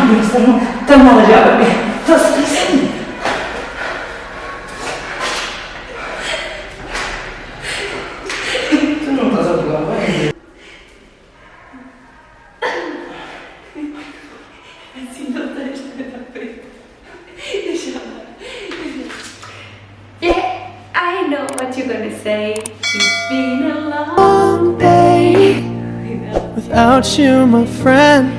Tan mala ya, bebé. Tú no estás a jugar, ¿eh? Así no te la pena. Yeah, I know what you're gonna say. It's been a long day without you, my friend.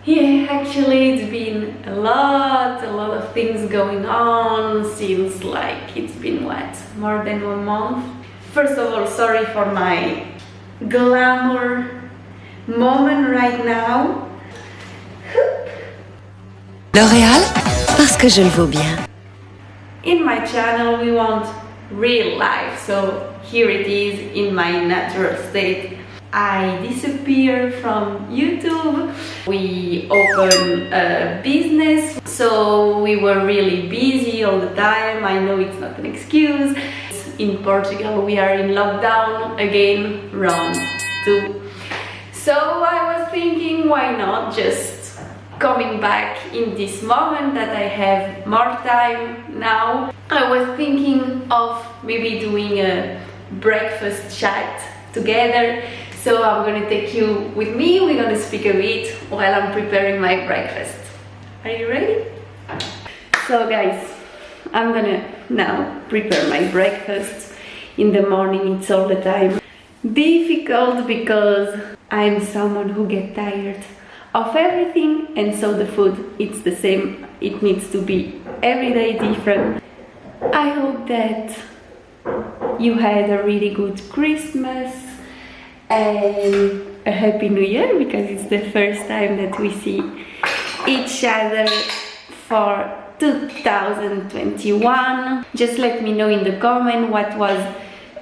Yeah, actually it's been a lot of things going on. Seems like it's been what, more than 1 month. First of all, sorry for my glamour moment right now. L'Oréal, parce que je le vaux bien. In my channel we want real life, so here it is in my natural state. I disappeared from YouTube. We opened a business, so we were really busy all the time. I know it's not an excuse. In Portugal we are in lockdown again, round 2. So I was thinking, why not just coming back in this moment that I have more time now. I was thinking of maybe doing a breakfast chat together. So I'm gonna take you with me, we're gonna speak a bit while I'm preparing my breakfast. Are you ready? So guys, I'm gonna now prepare my breakfast. In the morning it's all the time difficult because I'm someone who gets tired of everything, and so the food, it's the same, it needs to be every day different. I hope that you had a really good Christmas and a happy new year, because it's the first time that we see each other for 2021. Just let me know in the comment what was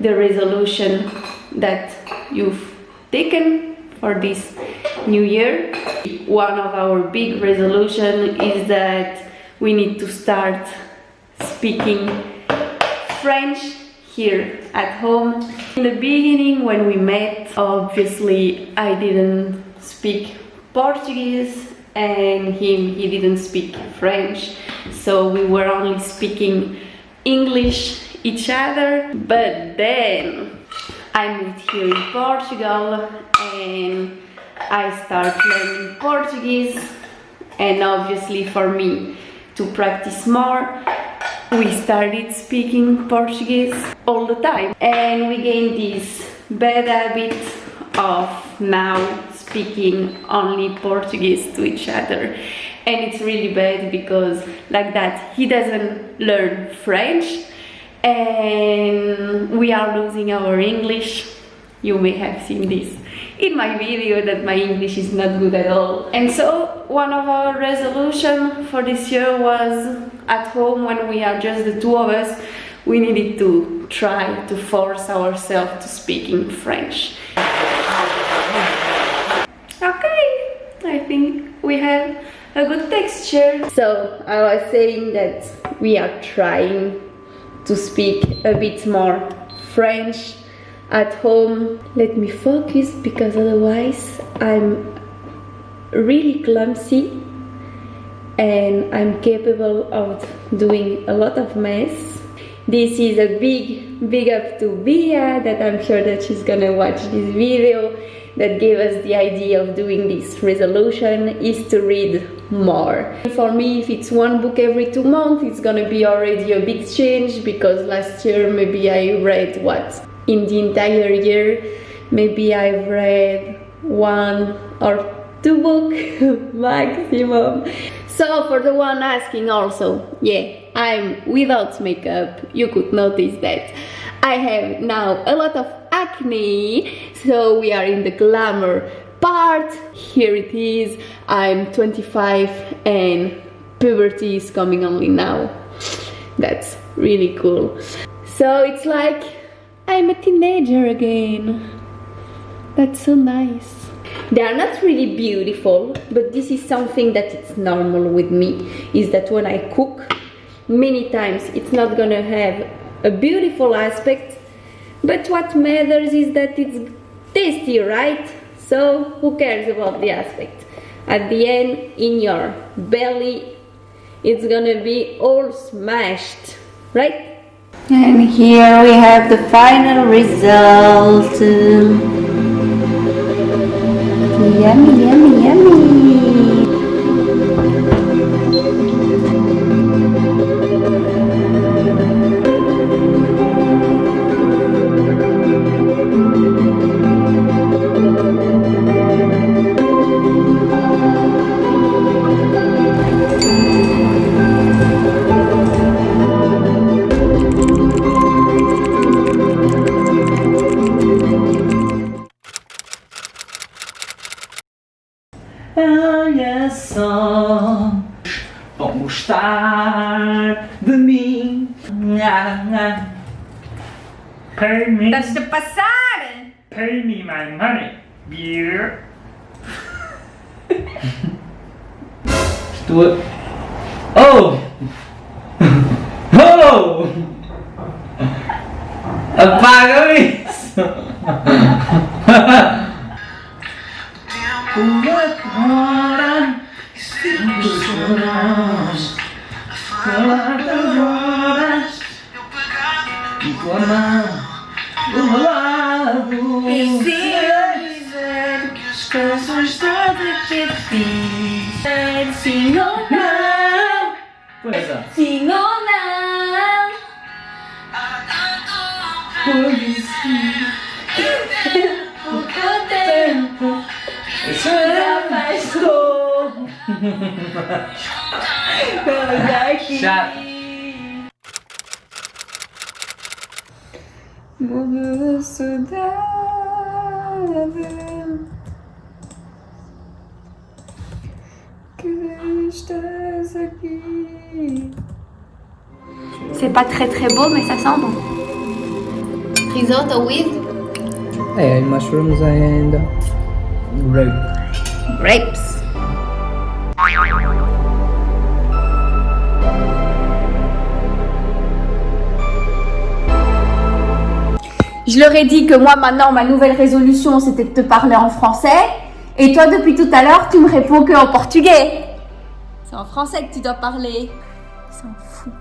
the resolution that you've taken for this new year. One of our big resolution is that we need to start speaking French here at home. In the beginning when we met, obviously I didn't speak Portuguese and he didn't speak French, so we were only speaking English each other. But then I moved here in Portugal and I started learning Portuguese, and obviously for me to practice more, we started speaking Portuguese all the time, and we gained this bad habit of now speaking only Portuguese to each other. And it's really bad because like that he doesn't learn French and we are losing our English. You may have seen this in my video that my English is not good at all. And so one of our resolutions for this year was, at home when we are just the two of us, we needed to try to force ourselves to speak in French. Okay, I think we have a good texture. So I was saying that we are trying to speak a bit more French at home. Let me focus, because otherwise I'm really clumsy and I'm capable of doing a lot of mess. This is a big up to Bia, that I'm sure that she's gonna watch this video, that gave us the idea of doing this resolution, is to read more. For me, if it's one book every 2 months, it's gonna be already a big change, because last year maybe I read what? In the entire year, maybe I've read 1 or 2 books maximum. So for the one asking also, yeah, I'm without makeup. You could notice that I have now a lot of acne, so we are in the glamour part. Here it is. I'm 25 and puberty is coming only now. That's really cool. So it's like I'm a teenager again. That's so nice. They are not really beautiful, but this is something that it's normal with me, is that when I cook, many times it's not gonna have a beautiful aspect, but what matters is that it's tasty, right? So who cares about the aspect? at the end in your belly it's gonna be all smashed, right? And here we have the final result. Yummy, yummy, yummy. Olha só, vão gostar de mim. Pay me. Estás a passar? Pay me my money, beer. Estou a... Oh! Oh! Apaga isso! Uma hora, 5 horas, falar das horas, e com a mão do meu lado. E se eu dizer que as coisas todas que fiz, sim ou não, Pois é. sim ou não, Por isso, pouco tempo, isso já bastou. Chato. Morro de saudade. Que estás aqui. C'est pas très très beau, mais ça sent bon. Risotto with É, mushrooms and grape. grapes. Je leur ai dit que moi maintenant ma nouvelle résolution c'était de te parler en français et toi depuis tout à l'heure tu me réponds que en portugais. C'est en français que tu dois parler. Ils s'en foutent.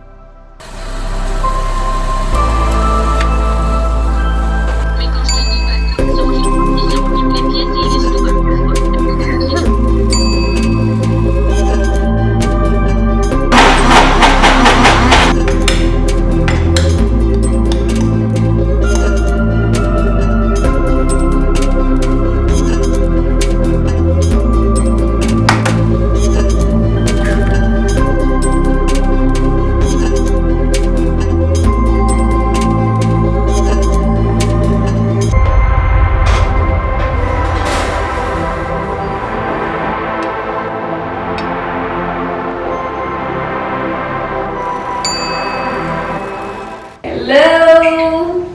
Hello!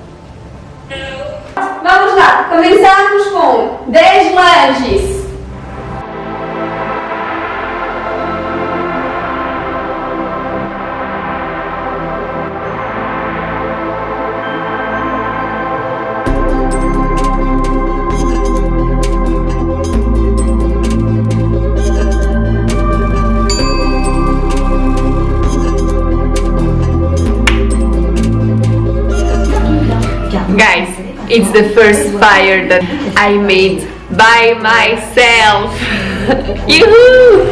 Vamos lá, começamos com 10 lanches. Guys, it's the first fire that I made by myself. Yoo-hoo!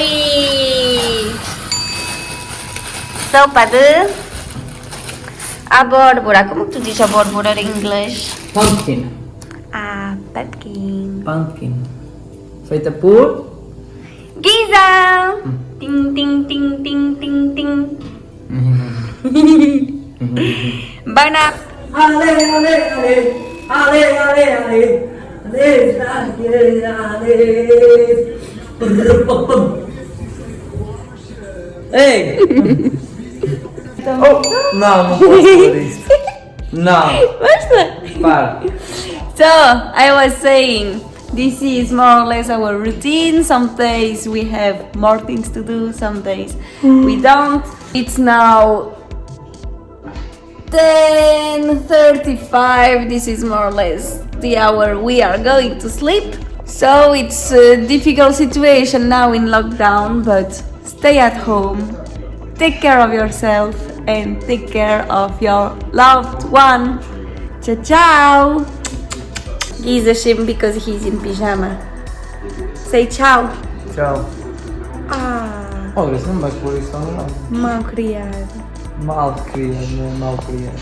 Finally! Sopa de abóbora. Como que tu dizes abóbora em inglês? Pumpkin. Ah, pumpkin. Pumpkin. Feita por... Giza! Ting, ting, ting, ting, ting, ting. Banana. Ale, ale, ale, ale, ale, ale, ale, ale, Ej! O! No, non posso questo. No. Par. So, I was saying, this is more or less our routine. Some days we have more things to do, some days we don't. It's now 10:35. This is more or less the hour we are going to sleep. So it's a difficult situation now in lockdown, but stay at home, take care of yourself and take care of your loved one. Ciao ciao! He's ashamed because he's in pyjama. Say ciao. Ciao. Ah, Oh, isso não vai por isso, não. mal criado. Mal criado, não é mal criado.